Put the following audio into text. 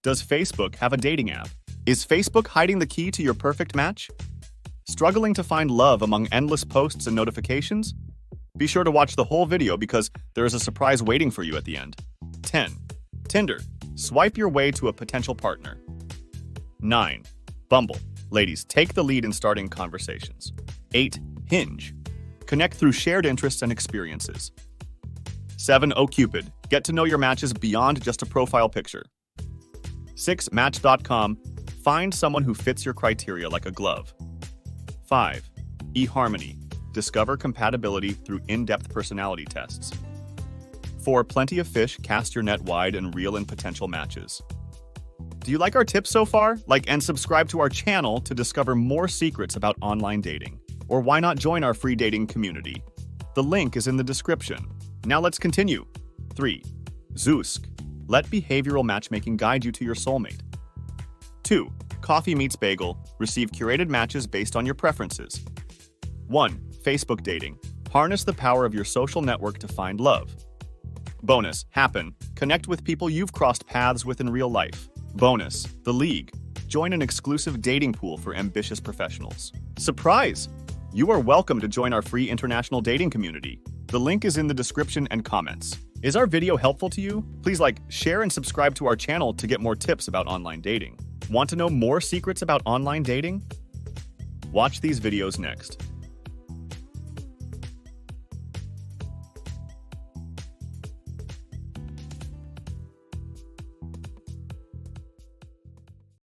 Does Facebook have a dating app? Is Facebook hiding the key to your perfect match? Struggling to find love among endless posts and notifications? Be sure to watch the whole video because there is a surprise waiting for you at the end. 10. Tinder. Swipe your way to a potential partner. 9. Bumble. Ladies, take the lead in starting conversations. 8. Hinge. Connect through shared interests and experiences. 7. OkCupid. Get to know your matches beyond just a profile picture. 6. Match.com. Find someone who fits your criteria like a glove. 5. eHarmony. Discover compatibility through in-depth personality tests. 4. Plenty of fish. Cast your net wide and reel in potential matches. Do you like our tips so far? Like and subscribe to our channel to discover more secrets about online dating. Or why not join our free dating community? The link is in the description. Now let's continue. 3. Zoosk. Let behavioral matchmaking guide you to your soulmate. 2. Coffee Meets Bagel. Receive curated matches based on your preferences. 1. Facebook dating. Harness the power of your social network to find love. Bonus. Happen. Connect with people you've crossed paths with in real life. Bonus. The League. Join an exclusive dating pool for ambitious professionals. Surprise! You are welcome to join our free international dating community. The link is in the description and comments. Is our video helpful to you? Please like, share, and subscribe to our channel to get more tips about online dating. Want to know more secrets about online dating? Watch these videos next.